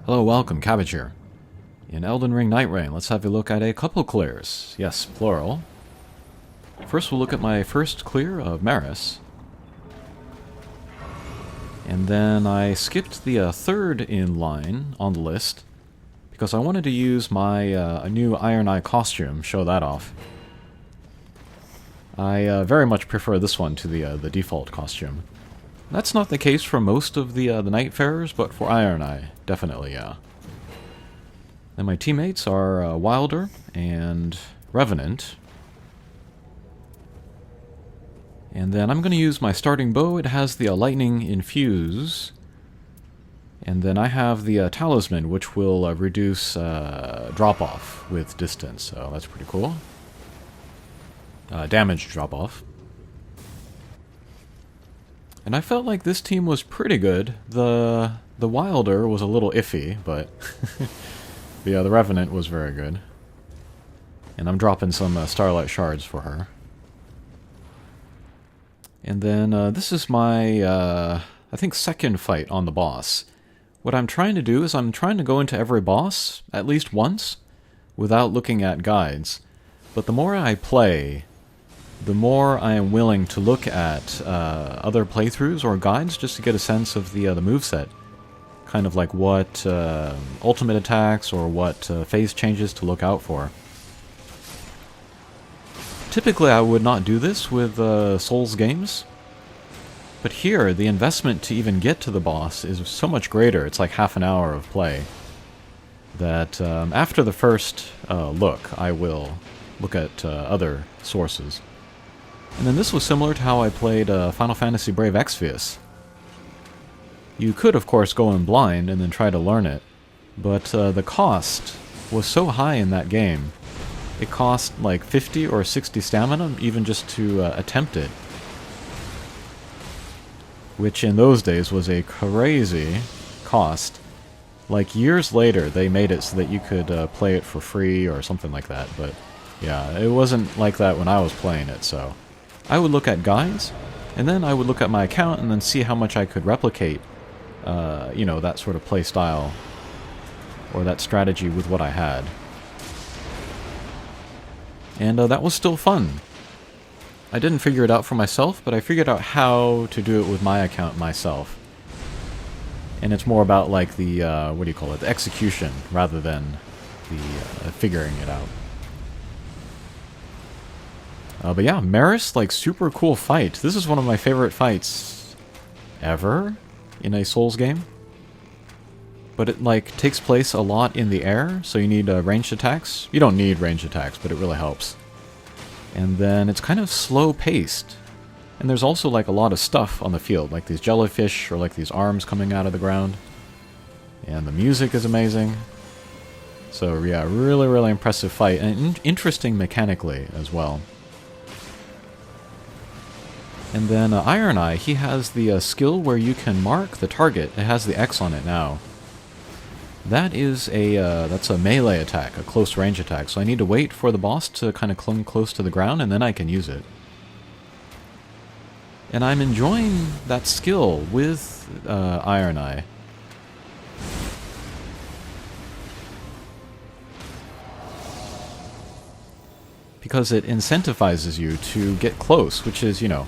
Hello, welcome, Cabbage here. In Elden Ring Nightreign, let's have a look at a couple clears. Yes, plural. First we'll look at my first clear of Maris. And then I skipped the third in line on the list, because I wanted to use my a new Iron Eye costume, show that off. I very much prefer this one to the default costume. That's not the case for most of the Nightfarers, but for Iron Eye, definitely, yeah. Then my teammates are Wilder and Revenant. And then I'm going to use my starting bow. It has the lightning infuse. And then I have the talisman, which will reduce drop-off with distance, so that's pretty cool. Damage drop-off. And I felt like this team was pretty good. The Wilder was a little iffy, but the Revenant was very good. And I'm dropping some Starlight Shards for her. And then this is my, I think, second fight on the boss. What I'm trying to do is I'm trying to go into every boss at least once without looking at guides. But the more I play, the more I am willing to look at other playthroughs or guides just to get a sense of the moveset. Kind of like what ultimate attacks or what phase changes to look out for. Typically I would not do this with Souls games, but here the investment to even get to the boss is so much greater, it's like half an hour of play, that after the first look I will look at other sources. And then this was similar to how I played Final Fantasy Brave Exvius. You could of course go in blind and then try to learn it, but the cost was so high in that game. It cost like 50 or 60 stamina even just to attempt it. Which in those days was a crazy cost. Like years later they made it so that you could play it for free or something like that, but yeah, it wasn't like that when I was playing it, so I would look at guides, and then I would look at my account and then see how much I could replicate, you know, that sort of play style or that strategy with what I had. And that was still fun. I didn't figure it out for myself, but I figured out how to do it with my account myself. And it's more about like the, what do you call it, the execution, rather than the figuring it out. But yeah, Maris, like, super cool fight. This is one of my favorite fights ever in a Souls game. But it, like, takes place a lot in the air, so you need ranged attacks. You don't need ranged attacks, but it really helps. And then it's kind of slow-paced. And there's also, like, a lot of stuff on the field, like these jellyfish or, like, these arms coming out of the ground. And the music is amazing. So, yeah, really, really impressive fight, and interesting mechanically as well. And then Iron Eye, he has the skill where you can mark the target. It has the X on it now. That is that's a melee attack, a close range attack, so I need to wait for the boss to kind of cling close to the ground, and then I can use it. And I'm enjoying that skill with Iron Eye. Because it incentivizes you to get close, which is, you know,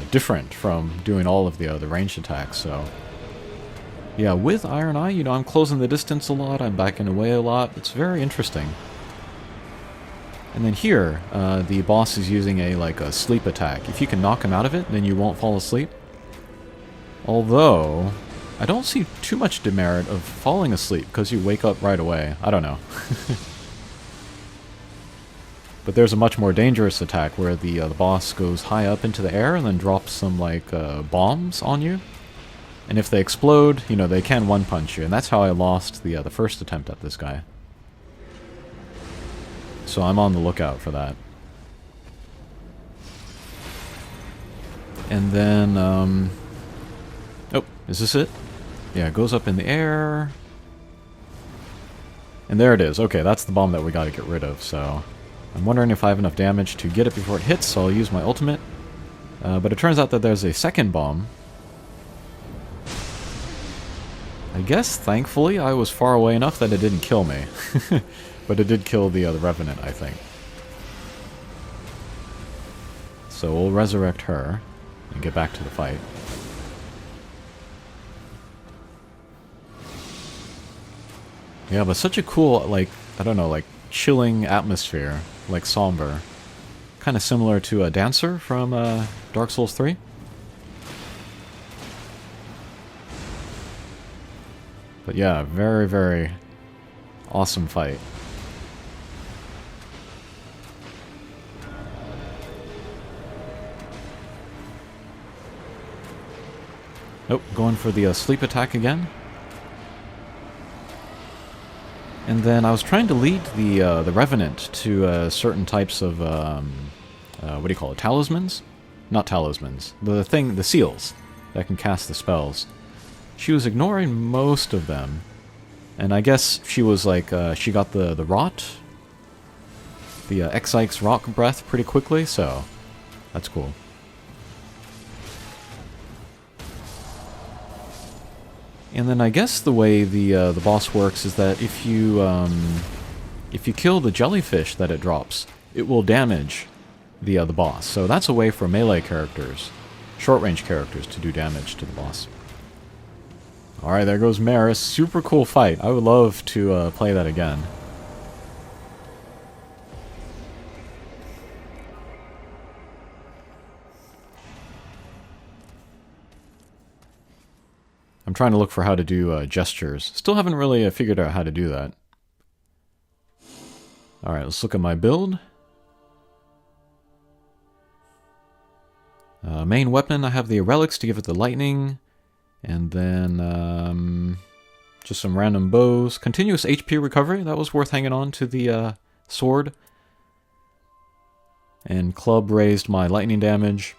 different from doing all of the other ranged attacks, so yeah, with Iron Eye, you know, I'm closing the distance a lot, I'm backing away a lot, it's very interesting. And then here, the boss is using a sleep attack. If you can knock him out of it, then you won't fall asleep. Although, I don't see too much demerit of falling asleep, because you wake up right away. I don't know. But there's a much more dangerous attack where the boss goes high up into the air and then drops some, like, bombs on you. And if they explode, you know, they can one-punch you. And that's how I lost the first attempt at this guy. So I'm on the lookout for that. And then, oh, is this it? Yeah, it goes up in the air. And there it is. Okay, that's the bomb that we gotta get rid of, so I'm wondering if I have enough damage to get it before it hits, so I'll use my ultimate. But it turns out that there's a second bomb I guess, thankfully, I was far away enough that it didn't kill me. But it did kill the Revenant, I think. So we'll resurrect her and get back to the fight. Yeah, but such a cool, like, I don't know, like, chilling atmosphere, like somber. Kind of similar to a Dancer from Dark Souls 3. But yeah, very, very awesome fight. Nope, going for the sleep attack again. And then I was trying to lead the Revenant to certain types of, what do you call it, talismans? Not talismans. The seals that can cast the spells. She was ignoring most of them. And I guess she was like, she got the rot, the Exike's rock breath pretty quickly, so that's cool. And then I guess the way the boss works is that if you kill the jellyfish that it drops, it will damage the boss. So that's a way for melee characters, short-range characters, to do damage to the boss. Alright, there goes Maris. Super cool fight. I would love to play that again. I'm trying to look for how to do gestures. Still haven't really figured out how to do that. Alright, let's look at my build. Main weapon, I have the relics to give it the lightning. And then just some random bows. Continuous HP recovery, that was worth hanging on to the sword. And club raised my lightning damage.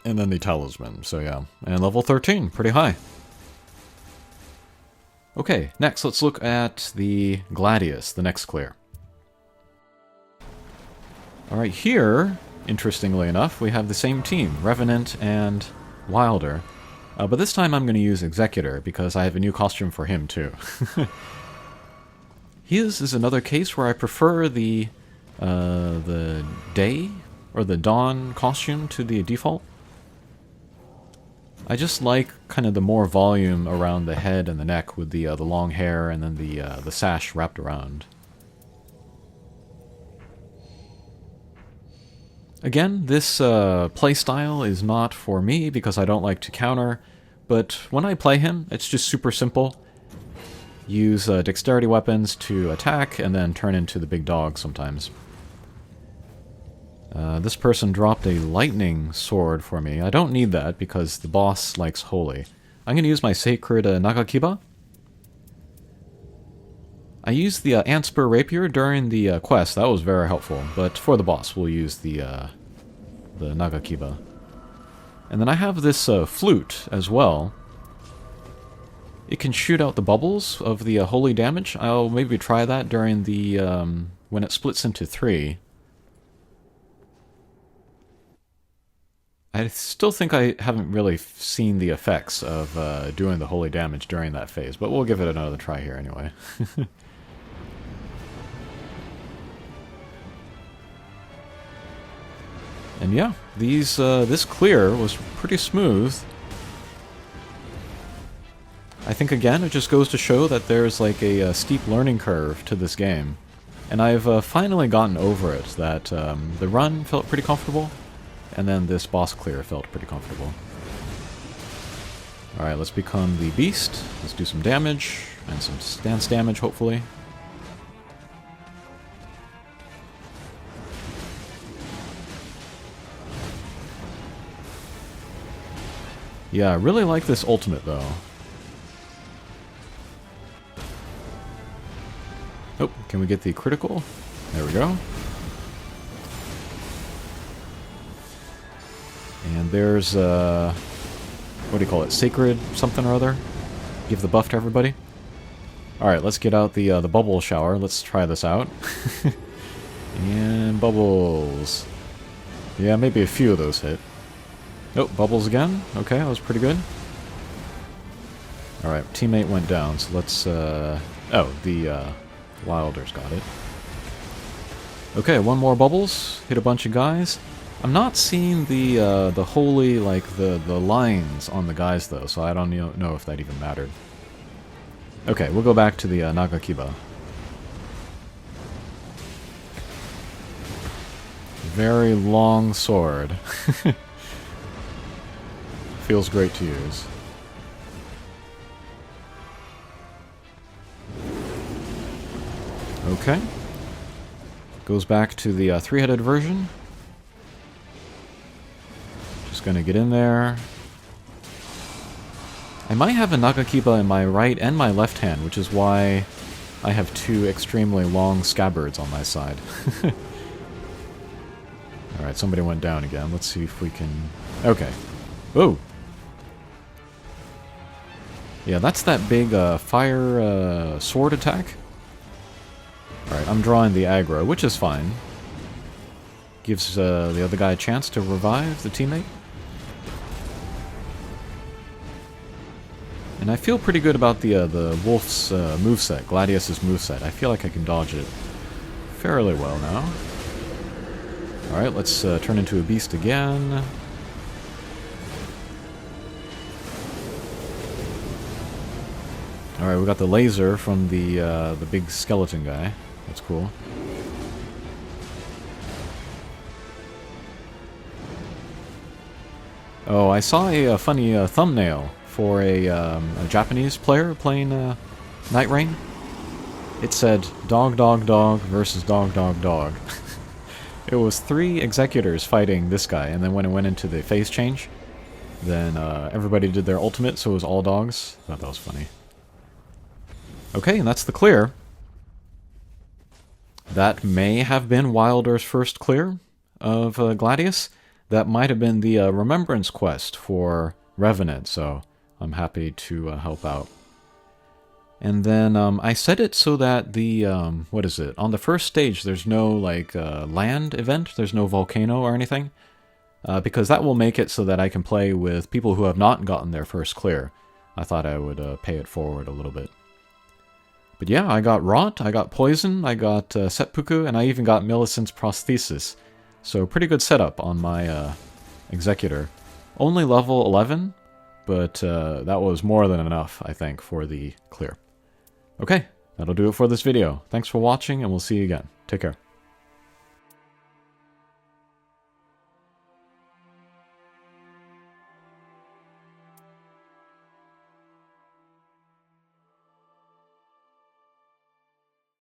And then the talisman, so yeah. And level 13, pretty high. Okay, next let's look at the Gladius, the next clear. Alright, here, interestingly enough, we have the same team, Revenant and Wilder. But this time I'm going to use Executor, because I have a new costume for him too. His is another case where I prefer the day, or the dawn costume to the default. I just like kind of the more volume around the head and the neck with the long hair and then the sash wrapped around. Again, this playstyle is not for me because I don't like to counter, but when I play him, it's just super simple. Use dexterity weapons to attack and then turn into the big dog sometimes. This person dropped a lightning sword for me. I don't need that because the boss likes holy. I'm going to use my sacred Nagakiba. I used the Antspur rapier during the quest. That was very helpful. But for the boss, we'll use the Nagakiba. And then I have this flute as well. It can shoot out the bubbles of the holy damage. I'll maybe try that during the when it splits into 3. I still think I haven't really seen the effects of doing the holy damage during that phase, but we'll give it another try here anyway. And yeah, this clear was pretty smooth. I think again it just goes to show that there's like a steep learning curve to this game. And I've finally gotten over it, that the run felt pretty comfortable. And then this boss clear felt pretty comfortable. Alright, let's become the beast. Let's do some damage, and some stance damage, hopefully. Yeah, I really like this ultimate, though. Oh, can we get the critical? There we go. And there's, what do you call it? Sacred something or other? Give the buff to everybody? Alright, let's get out the bubble shower. Let's try this out. And bubbles. Yeah, maybe a few of those hit. Oh, bubbles again. Okay, that was pretty good. Alright, teammate went down, so let's, oh, the, Wilders got it. Okay, one more bubbles, hit a bunch of guys. I'm not seeing the holy, like, the lines on the guys, though, so I don't know if that even mattered. Okay, we'll go back to the, Nagakiba. Very long sword. Feels great to use. Okay. Goes back to the three-headed version. Just gonna get in there. I might have a Nagakiba in my right and my left hand, which is why I have two extremely long scabbards on my side. Alright, somebody went down again. Let's see if we can... Okay. Whoa! Yeah, that's that big fire sword attack. Alright, I'm drawing the aggro, which is fine. Gives the other guy a chance to revive the teammate. And I feel pretty good about the Wolf's moveset, Gladius's moveset. I feel like I can dodge it fairly well now. Alright, let's turn into a beast again. Alright, we got the laser from the big skeleton guy. That's cool. Oh, I saw a funny thumbnail for a Japanese player playing Nightreign. It said, dog, dog, dog versus dog, dog, dog. It was 3 Executors fighting this guy, and then when it went into the phase change, then everybody did their ultimate, so it was all dogs. I thought that was funny. Okay, and that's the clear. That may have been Wilder's first clear of Gladius. That might have been the Remembrance quest for Revenant, so I'm happy to help out. And then I set it so that the, what is it? On the first stage, there's no, like, land event. There's no volcano or anything. Because that will make it so that I can play with people who have not gotten their first clear. I thought I would pay it forward a little bit. But yeah, I got Rot, I got Poison, I got Seppuku, and I even got Millicent's Prosthesis. So pretty good setup on my Executor. Only level 11, but that was more than enough, I think, for the clear. Okay, that'll do it for this video. Thanks for watching, and we'll see you again. Take care.